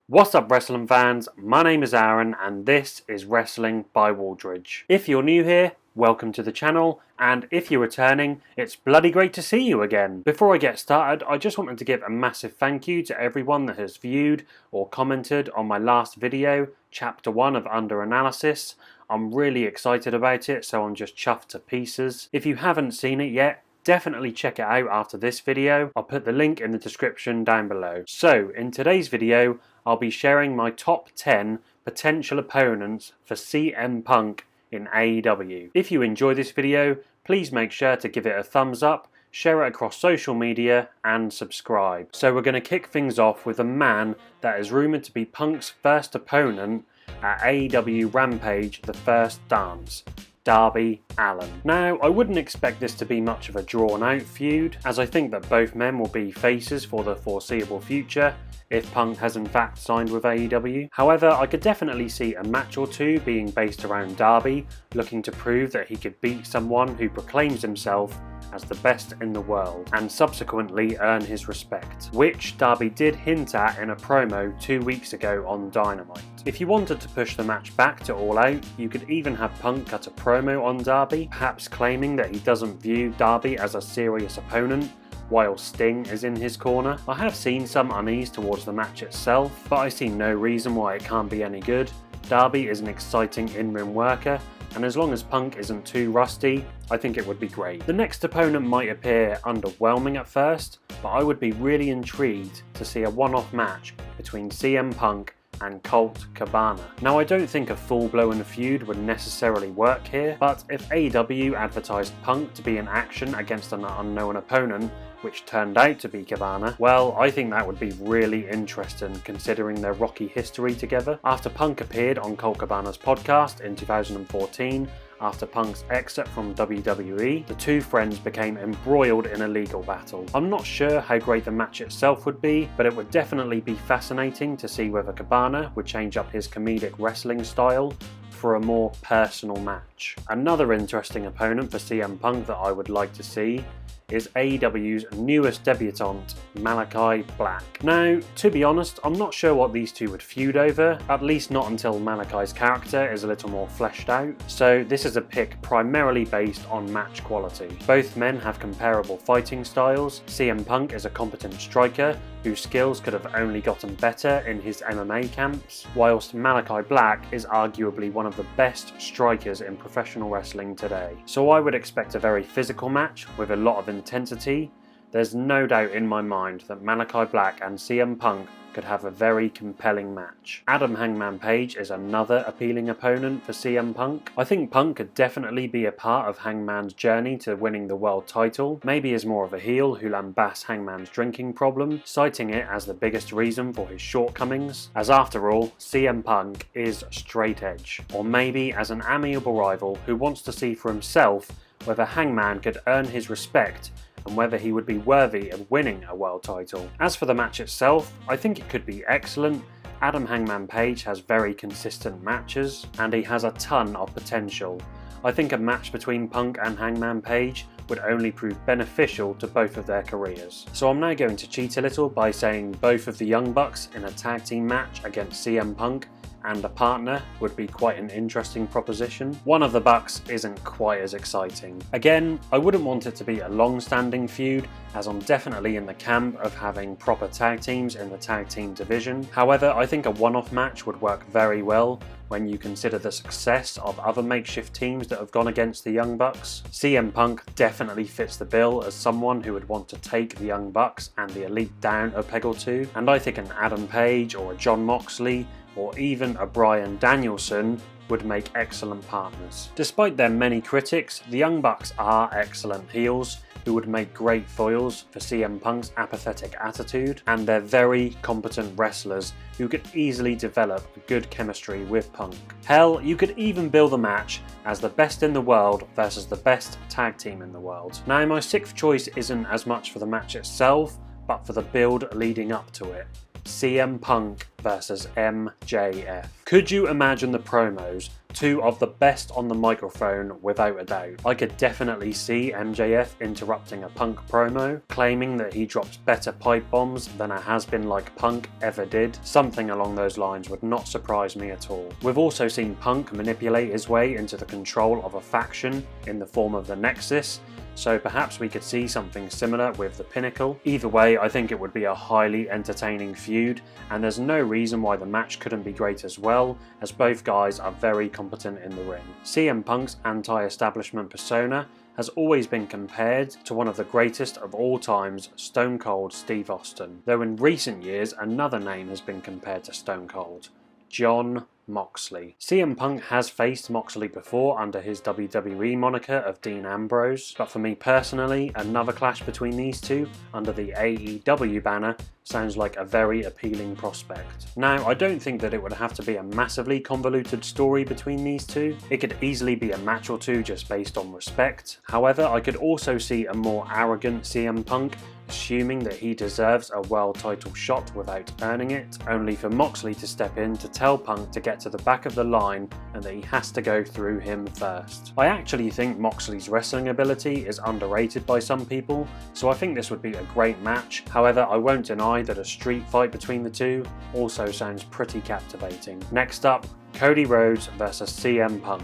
What's up wrestling fans, my name is Aaron and this is Wrestling by Waldridge. If you're new here, welcome to the channel, and if you're returning, it's bloody great to see you again. Before I get started, I just wanted to give a massive thank you to everyone that has viewed or commented on my last video, Chapter 1 of Under Analysis. I'm really excited about it, so I'm just chuffed to pieces. If you haven't seen it yet, definitely check it out after this video. I'll put the link in the description down below. So, in today's video, I'll be sharing my top 10 potential opponents for CM Punk in AEW. If you enjoy this video, please make sure to give it a thumbs up, share it across social media, and subscribe. So we're going to kick things off with a man that is rumoured to be Punk's first opponent at AEW Rampage The First Dance, Darby Allen. Now, I wouldn't expect this to be much of a drawn out feud, as I think that both men will be faces for the foreseeable future, if Punk has in fact signed with AEW. However, I could definitely see a match or two being based around Darby, looking to prove that he could beat someone who proclaims himself as the best in the world, and subsequently earn his respect, which Darby did hint at in a promo 2 weeks ago on Dynamite. If you wanted to push the match back to All Out, you could even have Punk cut a promo on Darby, perhaps claiming that he doesn't view Darby as a serious opponent, while Sting is in his corner. I have seen some unease towards the match itself, but I see no reason why it can't be any good. Darby is an exciting in-ring worker, and as long as Punk isn't too rusty, I think it would be great. The next opponent might appear underwhelming at first, but I would be really intrigued to see a one-off match between CM Punk and Colt Cabana. Now, I don't think a full-blown feud would necessarily work here, but if AEW advertised Punk to be in action against an unknown opponent, which turned out to be Cabana, well, I think that would be really interesting considering their rocky history together. After Punk appeared on Colt Cabana's podcast in 2014, after Punk's exit from WWE, the two friends became embroiled in a legal battle. I'm not sure how great the match itself would be, but it would definitely be fascinating to see whether Cabana would change up his comedic wrestling style for a more personal match. Another interesting opponent for CM Punk that I would like to see is AEW's newest debutant, Malachi Black. Now, to be honest, I'm not sure what these two would feud over, at least not until Malachi's character is a little more fleshed out, so this is a pick primarily based on match quality. Both men have comparable fighting styles. CM Punk is a competent striker whose skills could have only gotten better in his MMA camps, whilst Malachi Black is arguably one of the best strikers in professional wrestling today. So I would expect a very physical match with a lot of intensity. There's no doubt in my mind that Malachi Black and CM Punk could have a very compelling match. Adam Hangman Page is another appealing opponent for CM Punk. I think Punk could definitely be a part of Hangman's journey to winning the world title, maybe as more of a heel who lambasts Hangman's drinking problem, citing it as the biggest reason for his shortcomings, as after all, CM Punk is straight edge. Or maybe as an amiable rival who wants to see for himself whether Hangman could earn his respect and whether he would be worthy of winning a world title. As for the match itself, I think it could be excellent. Adam Hangman Page has very consistent matches, and he has a ton of potential. I think a match between Punk and Hangman Page would only prove beneficial to both of their careers. So I'm now going to cheat a little by saying both of the Young Bucks in a tag team match against CM Punk and a partner would be quite an interesting proposition. One of the Bucks isn't quite as exciting. Again, I wouldn't want it to be a long-standing feud, as I'm definitely in the camp of having proper tag teams in the tag team division. However, I think a one-off match would work very well when you consider the success of other makeshift teams that have gone against the Young Bucks. CM Punk definitely fits the bill as someone who would want to take the Young Bucks and the Elite down a peg or two, and I think an Adam Page or a John Moxley or even a Bryan Danielson would make excellent partners. Despite their many critics, the Young Bucks are excellent heels who would make great foils for CM Punk's apathetic attitude, and they're very competent wrestlers who could easily develop a good chemistry with Punk. Hell, you could even bill the match as the best in the world versus the best tag team in the world. Now, my sixth choice isn't as much for the match itself, but for the build leading up to it. CM Punk versus MJF. Could you imagine the promos? Two of the best on the microphone without a doubt. I could definitely see MJF interrupting a Punk promo, claiming that he drops better pipe bombs than a has-been like Punk ever did. Something along those lines would not surprise me at all. We've also seen Punk manipulate his way into the control of a faction in the form of the Nexus, so perhaps we could see something similar with the Pinnacle. Either way, I think it would be a highly entertaining feud, and there's no reason why the match couldn't be great as well, as both guys are very competent in the ring. CM Punk's anti-establishment persona has always been compared to one of the greatest of all times, Stone Cold Steve Austin, though in recent years another name has been compared to Stone Cold: Jon Moxley. CM Punk has faced Moxley before under his WWE moniker of Dean Ambrose, but for me personally, another clash between these two under the AEW banner sounds like a very appealing prospect. Now, I don't think that it would have to be a massively convoluted story between these two. It could easily be a match or two just based on respect. However, I could also see a more arrogant CM Punk assuming that he deserves a world title shot without earning it, only for Moxley to step in to tell Punk to get to the back of the line and that he has to go through him first. I actually think Moxley's wrestling ability is underrated by some people, so I think this would be a great match. However, I won't deny that a street fight between the two also sounds pretty captivating. Next up, Cody Rhodes versus CM Punk.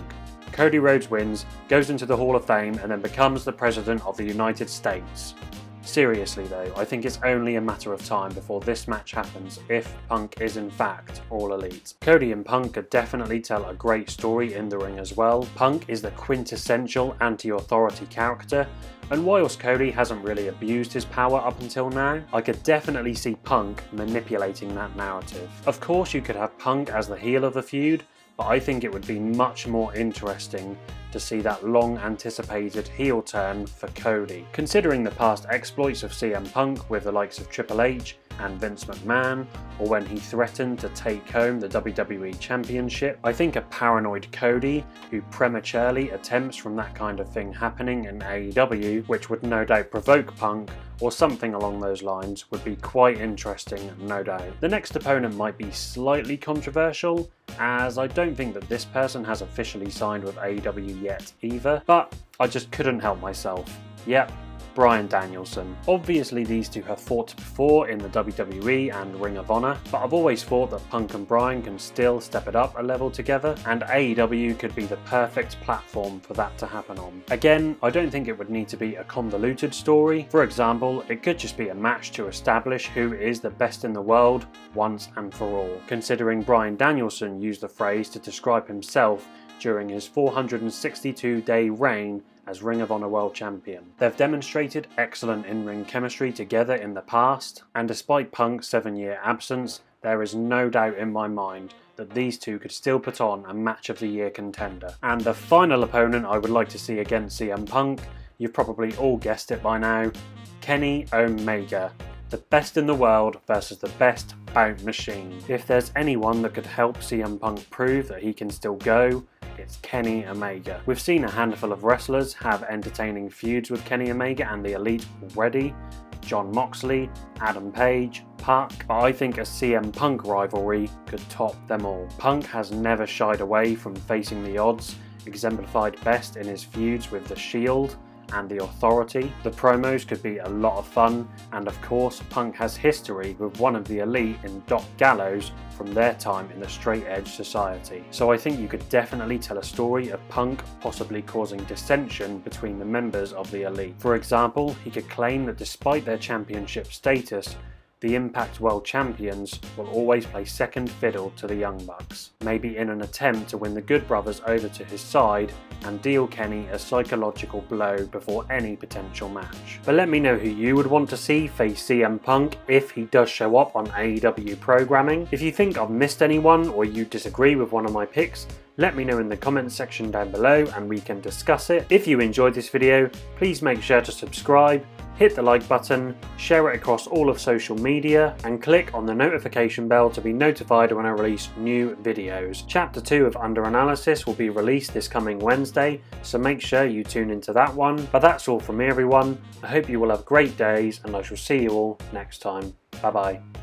Cody Rhodes wins, goes into the Hall of Fame, and then becomes the President of the United States. Seriously though, I think it's only a matter of time before this match happens if Punk is in fact All Elite. Cody and Punk could definitely tell a great story in the ring as well. Punk is the quintessential anti-authority character, and whilst Cody hasn't really abused his power up until now, I could definitely see Punk manipulating that narrative. Of course you could have Punk as the heel of the feud, but I think it would be much more interesting to see that long anticipated heel turn for Cody. Considering the past exploits of CM Punk with the likes of Triple H and Vince McMahon, or when he threatened to take home the WWE Championship, I think a paranoid Cody who prematurely attempts from that kind of thing happening in AEW, which would no doubt provoke Punk, or something along those lines, would be quite interesting, no doubt. The next opponent might be slightly controversial, as I don't think that this person has officially signed with AEW yet either, but I just couldn't help myself. Yep, Bryan Danielson. Obviously these two have fought before in the WWE and Ring of Honor, but I've always thought that Punk and Bryan can still step it up a level together, and AEW could be the perfect platform for that to happen on. Again, I don't think it would need to be a convoluted story. For example, it could just be a match to establish who is the best in the world once and for all, considering Bryan Danielson used the phrase to describe himself during his 462-day reign as Ring of Honor World Champion. They've demonstrated excellent in-ring chemistry together in the past, and despite Punk's 7-year absence, there is no doubt in my mind that these two could still put on a match of the year contender. And the final opponent I would like to see against CM Punk, you've probably all guessed it by now, Kenny Omega. The best in the world versus the best bout machine. If there's anyone that could help CM Punk prove that he can still go, it's Kenny Omega. We've seen a handful of wrestlers have entertaining feuds with Kenny Omega and the Elite already. Jon Moxley, Adam Page, Pac, but I think a CM Punk rivalry could top them all. Punk has never shied away from facing the odds, exemplified best in his feuds with The Shield and The Authority. The promos could be a lot of fun, and of course Punk has history with one of the Elite in Doc Gallows from their time in the Straight Edge Society. So I think you could definitely tell a story of Punk possibly causing dissension between the members of the Elite. For example, he could claim that despite their championship status, the Impact World Champions will always play second fiddle to the Young Bucks, maybe in an attempt to win the Good Brothers over to his side and deal Kenny a psychological blow before any potential match. But let me know who you would want to see face CM Punk if he does show up on AEW programming. If you think I've missed anyone or you disagree with one of my picks, let me know in the comments section down below and we can discuss it. If you enjoyed this video, please make sure to subscribe, hit the like button, share it across all of social media, and click on the notification bell to be notified when I release new videos. Chapter 2 of Under Analysis will be released this coming Wednesday, so make sure you tune into that one. But that's all from me everyone, I hope you will have great days and I shall see you all next time. Bye bye.